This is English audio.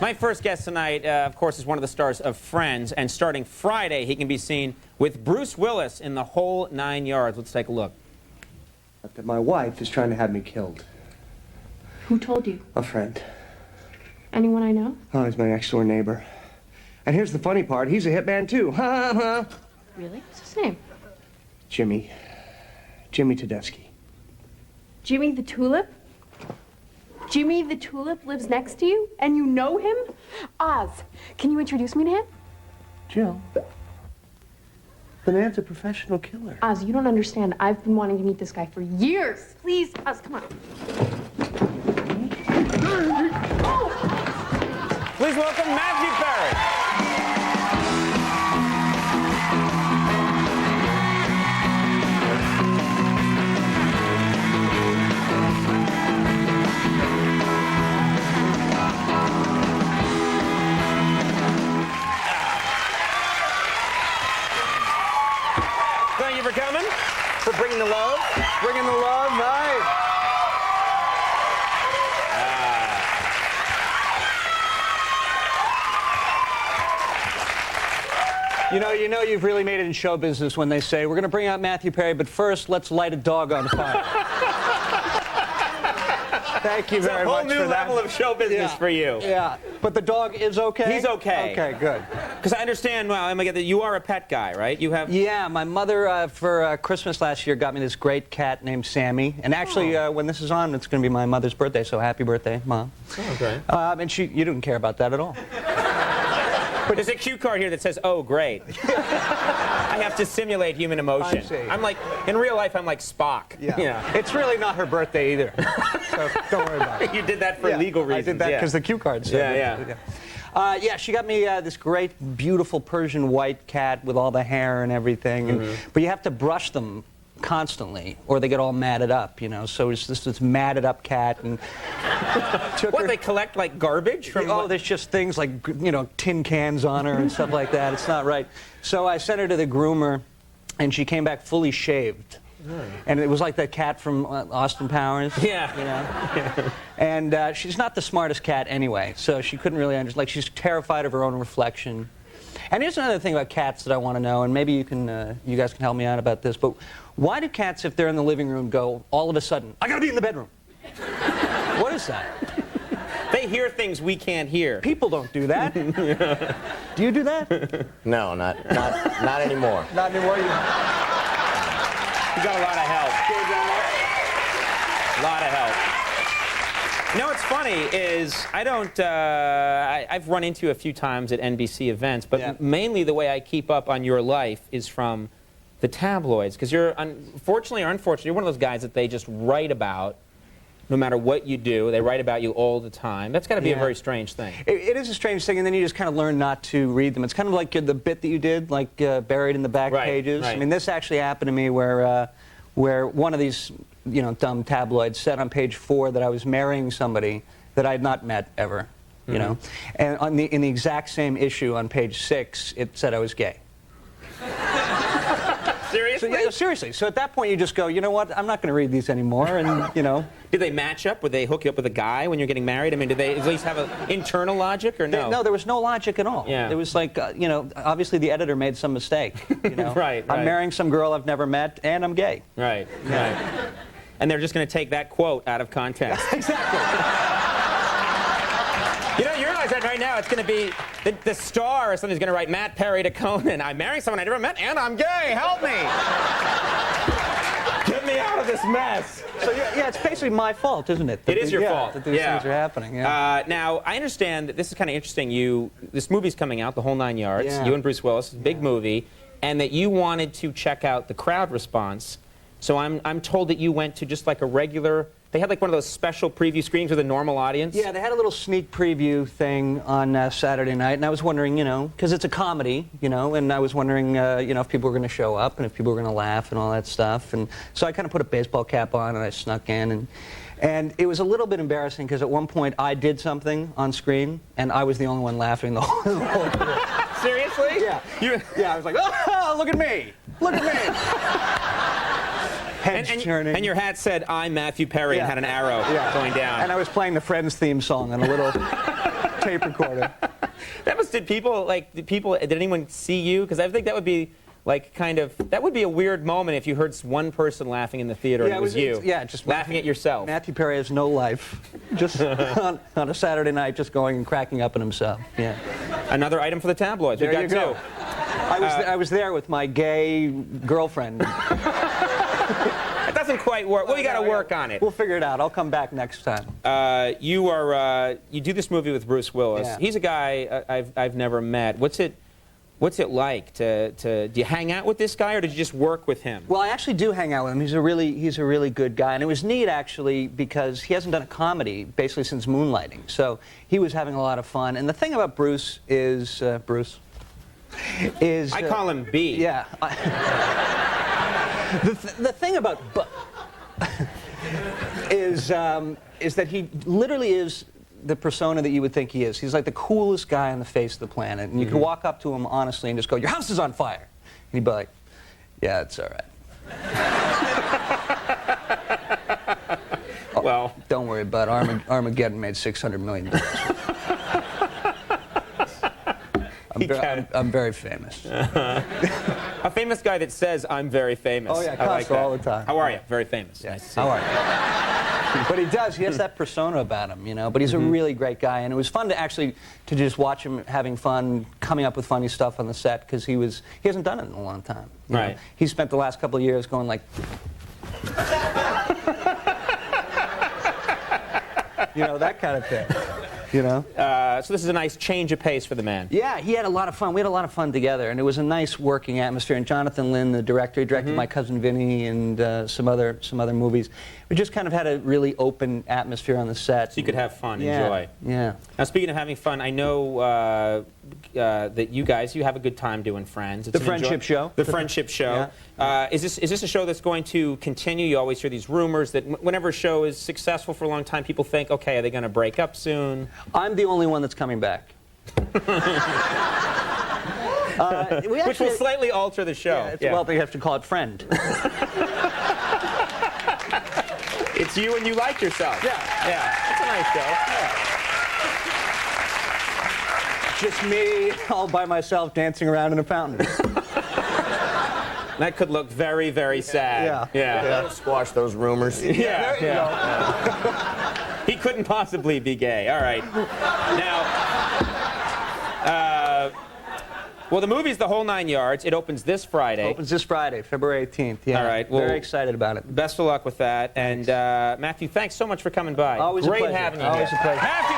My first guest tonight, of course, is one of the stars of Friends, and starting Friday, he can be seen with Bruce Willis in The Whole 9 Yards. Let's take a look. That my wife is trying to have me killed. Who told you? A friend. Anyone I know? Oh, he's my next-door neighbor. And here's the funny part. He's a hitman, too. Ha, ha. Really? What's his name? Jimmy. Jimmy Tedeschi. Jimmy the Tulip? Jimmy the Tulip lives next to you, and you know him? Oz, can you introduce me to him? Jill. The man's a professional killer. Oz, you don't understand. I've been wanting to meet this guy for years. Please, Oz, come on. Please welcome Matthew Perry. Thank you for coming, for bringing the love. Bringing the love, nice. You know you've really made it in show business when they say, we're going to bring out Matthew Perry, but first, let's light a dog on fire. Thank you very much for that. It's a whole new level of show business for you. Yeah, but the dog is okay? He's okay. Okay, good. Because I understand, well, I'm gonna get that you are a pet guy, right? You have... Yeah, my mother, for Christmas last year, got me this great cat named Sammy. And actually, when this is on, it's going to be my mother's birthday, so happy birthday, Mom. Oh, great. And you didn't care about that at all. But there's a cue card here that says, oh, great. I have to simulate human emotion. I see. I'm like, in real life, I'm like Spock. Yeah. It's really not her birthday either. So don't worry about it. You did that for legal reasons. I did that because the cue card said it. Yeah, she got me this great, beautiful Persian white cat with all the hair and everything. And, but you have to brush them constantly, or they get all matted up, you know. So it's this matted up cat, and what, they collect like garbage from? Oh, there's just things like, you know, tin cans on her and stuff like that. It's not right. So I sent her to the groomer, and she came back fully shaved. And it was like that cat from Austin Powers. Yeah. You know? And she's not the smartest cat anyway, so she couldn't really understand. Like, she's terrified of her own reflection. And here's another thing about cats that I want to know, and maybe you guys can help me out about this, but why do cats, if they're in the living room, go all of a sudden, I gotta be in the bedroom? What is that? They hear things we can't hear. People don't do that. Do you do that? No, not anymore. Not anymore? You got a lot of help. A lot of help. You know what's funny is I don't, I've run into you a few times at NBC events, but mainly the way I keep up on your life is from the tabloids, because you're, unfortunately or unfortunately, you're one of those guys that they just write about no matter what you do. They write about you all the time. That's got to be a very strange thing. It is a strange thing, and then you just kind of learn not to read them. It's kind of like the bit that you did, like buried in the back pages. Right. I mean, this actually happened to me where one of these, you know, dumb tabloids said on page 4 that I was marrying somebody that I had not met ever, you know. And in the exact same issue on page 6, it said I was gay. Seriously? So, yeah, seriously. So at that point, you just go, you know what? I'm not going to read these anymore, and, you know. Did they match up? Would they hook you up with a guy when you're getting married? I mean, did they at least have an internal logic, or no? No, there was no logic at all. Yeah. It was like, you know, obviously the editor made some mistake. You know? Right. I'm marrying some girl I've never met, and I'm gay. Right. And they're just going to take that quote out of context. Exactly. You know, you realize that right now it's going to be the star or something's going to write Matt Perry to Conan. I'm marrying someone I never met, and I'm gay. Help me! Get me out of this mess. So yeah, it's basically my fault, isn't it? It is your fault. That these things are happening. Yeah. Now, I understand that this is kind of interesting. This movie's coming out, The Whole 9 Yards. Yeah. You and Bruce Willis, big movie, and that you wanted to check out the crowd response. So I'm told that you went to just like a regular. They had like one of those special preview screenings with a normal audience. Yeah, they had a little sneak preview thing on Saturday night, and I was wondering, you know, because it's a comedy, you know, and I was wondering, you know, if people were going to show up and if people were going to laugh and all that stuff. And so I kind of put a baseball cap on and I snuck in, and it was a little bit embarrassing because at one point I did something on screen and I was the only one laughing the whole group. Seriously? Yeah. Yeah, I was like, oh, look at me! Look at me! And your hat said, I'm Matthew Perry, and had an arrow going down. And I was playing the Friends theme song on a little tape recorder. Did anyone see you? Because I think that would be that would be a weird moment if you heard one person laughing in the theater and it was you. Just laughing at yourself. Matthew Perry has no life. Just on a Saturday night, just going and cracking up at himself. Yeah. Another item for the tabloids. There We got you go. two. I was there with my gay girlfriend. It doesn't quite work. Well, you got to work on it. We'll figure it out. I'll come back next time. You do this movie with Bruce Willis. Yeah. He's a guy I've never met. What's it like to do you hang out with this guy, or did you just work with him? Well, I actually do hang out with him. He's a really good guy, and it was neat actually because he hasn't done a comedy basically since Moonlighting. So he was having a lot of fun. And the thing about Bruce is I call him B. Yeah. The thing about is that he literally is the persona that you would think he is. He's like the coolest guy on the face of the planet. And you could walk up to him honestly and just go, "Your house is on fire." And he'd be like, "Yeah, it's all right." Well, don't worry about it. Armageddon made $600 million. I'm very famous. A famous guy that says, "I'm very famous." Oh, yeah, I like that. all the time. How are you? Very famous. Yeah. Nice to see How you. are you? But he has that persona about him, you know. But he's a really great guy, and it was fun to just watch him having fun, coming up with funny stuff on the set, because he hasn't done it in a long time. You know? He spent the last couple of years going like, that kind of thing. So this is a nice change of pace for the man. Yeah, he had a lot of fun. We had a lot of fun together, and it was a nice working atmosphere. And Jonathan Lynn, the director, he directed My Cousin Vinny and some other movies. We just kind of had a really open atmosphere on the set. So you could have fun, enjoy. Yeah. Now, speaking of having fun, I know that you have a good time doing Friends. It's The Friendship Show. The Friendship Show. Yeah. Is this a show that's going to continue? You always hear these rumors that whenever a show is successful for a long time, people think, okay, are they going to break up soon? I'm the only one that's coming back. Which will slightly alter the show. Well, they have to call it Friend. It's you and you like yourself. Yeah. It's a nice show. Just me all by myself dancing around in a fountain. That could look very, very sad. Yeah. Squash those rumors. Yeah. He couldn't possibly be gay. All right. Now, well, the movie's The Whole Nine Yards. It opens this Friday. February 18th. Yeah. All right. Well, very excited about it. Best of luck with that. And Matthew, thanks so much for coming by. Always Great a pleasure. having you Always here. a pleasure. Matthew